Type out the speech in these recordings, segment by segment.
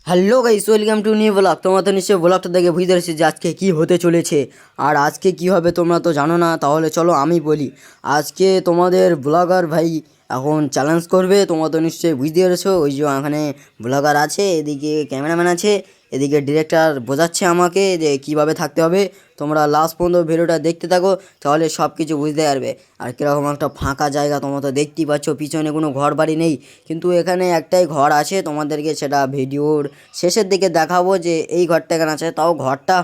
Hello guys, welcome to new blog. তোমরা তো নিশ্চয়ই ব্লগটা দেখে বুঝতে পারছি যে আজকে কী হতে চলেছে। আর আজকে কি হবে তোমরা তো জানো না, তাহলে চলো আমি বলি। আজকে তোমাদের ব্লগার ভাই এখন চ্যালেঞ্জ করবে। তোমরা তো নিশ্চয়ই বুঝতে পেরেছো, ওই যে এখানে ব্লগার আছে, এদিকে ক্যামেরাম্যান আছে, এদিকে ডিরেক্টর বোঝাচ্ছে আমাকে যে কিভাবে থাকতে হবে। তোমরা লাস্ট পর্যন্ত ভিডিওটা দেখতে থাকো, তাহলে সব কিছু বুঝতে পারবে। আর কীরকম একটা ফাঁকা জায়গা তোমরা তো দেখতেই পাচ্ছ, পিছনে কোনো ঘর বাড়ি নেই, কিন্তু এখানে একটাই ঘর আছে। তোমাদেরকে সেটা ভিডিওর শেষের দিকে দেখাবো যে এই ঘরটা এখানে আছে, তাও ঘরটা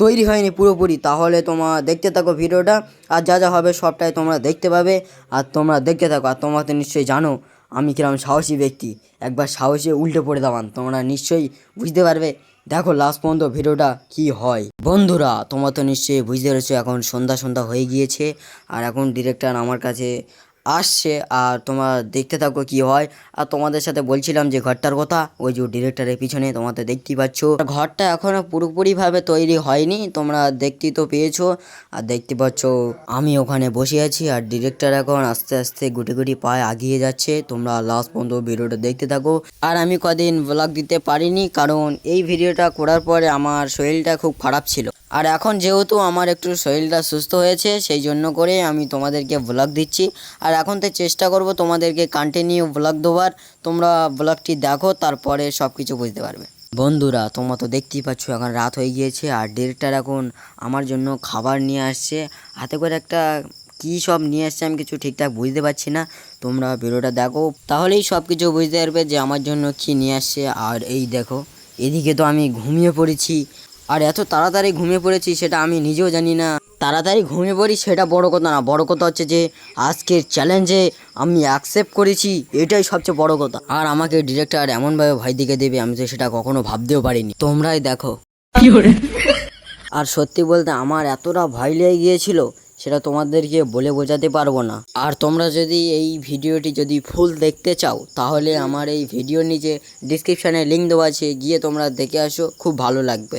তৈরি হয়নি পুরোপুরি। তাহলে তোমরা দেখতে থাকো ভিডিওটা, আর যা যা হবে সবটাই তোমরা দেখতে পাবে। আর তোমরা দেখতে থাকো। আর তোমরা তো নিশ্চয়ই জানো আমি কিরকম সাহসী ব্যক্তি, একবার সাহসে উল্টে পড়ে দাবান, তোমরা নিশ্চয়ই বুঝতে পারবে। দেখো লাস্ট পর্যন্ত ভিডিওটা কি হয়। বন্ধুরা তোমরা তো নিশ্চয়ই বুঝতে পেরেছো, এখন সন্ধ্যা সন্ধ্যা হয়ে গিয়েছে, আর এখন ডিরেক্টর আমার কাছে আসছে, আর তোমরা দেখতে থাকো কি হয়। আর তোমাদের সাথে বলছিলাম যে ঘরটার কথা, ওই যে ডিরেক্টরের পিছনে তোমাদের দেখতেই পাচ্ছ, ঘরটা এখনো পুরোপুরিভাবে তৈরি হয়নি, তোমরা দেখতেই তো পেয়েছো। আর দেখতে পাচ্ছ আমি ওখানে বসে আছি, আর ডিরেক্টর এখন আস্তে আস্তে গুটি গুটি পায়ে এগিয়ে যাচ্ছে। তোমরা লাস্ট পর্যন্ত ভিডিওটা দেখতে থাকো। আর আমি কদিন ব্লগ দিতে পারিনি, কারণ এই ভিডিওটা করার পরে আমার শরীরটা খুব খারাপ ছিল। আর এখন যেহেতু আমার একটু শরীরটা সুস্থ হয়েছে, সেই জন্য করে আমি তোমাদেরকে ব্লগ দিচ্ছি। আর এখন তো চেষ্টা করব তোমাদেরকে কন্টিনিউ ব্লগ দেওয়ার। তোমরা ব্লগটি দেখো, তারপরে সব কিছু বুঝতে পারবে। বন্ধুরা তোমরা তো দেখতেই পাচ্ছ এখন রাত হয়ে গিয়েছে, আর ডিরেক্টর এখন আমার জন্য খাবার নিয়ে আসছে, হাতে করে একটা কী সব নিয়ে আসছে, আমি কিছু ঠিকঠাক বুঝতে পারছি না। তোমরা ভিডিওটা দেখো, তাহলেই সব কিছু বুঝতে পারবে যে আমার জন্য কী নিয়ে আসছে। আর এই দেখো, এদিকে তো আমি ঘুমিয়ে পড়েছি, আর এত তাড়াতাড়ি ঘুমিয়ে পড়েছি সেটা আমি নিজেও জানি না। তাড়াতাড়ি ঘুমিয়ে পড়ি সেটা বড় কথা না, বড় কথা হচ্ছে যে আজকের চ্যালেঞ্জে আমি অ্যাকসেপ্ট করেছি, এটাই সবচেয়ে বড় কথা। আর আমাকে ডিরেক্টর এমনভাবে ভয় দিকে দেবে আমি তো সেটা কখনো ভাবতেও পারিনি। তোমরাই দেখো। আর সত্যি বলতে আমার এতটা ভয় লেগে গিয়েছিল, সেটা তোমাদেরকে বলে বোঝাতে পারবো না। আর তোমরা যদি এই ভিডিওটি যদি ফুল দেখতে চাও, তাহলে আমার এই ভিডিওর নিচে ডিসক্রিপশানে লিঙ্ক দেওয়া আছে, গিয়ে তোমরা দেখে আসো, খুব ভালো লাগবে।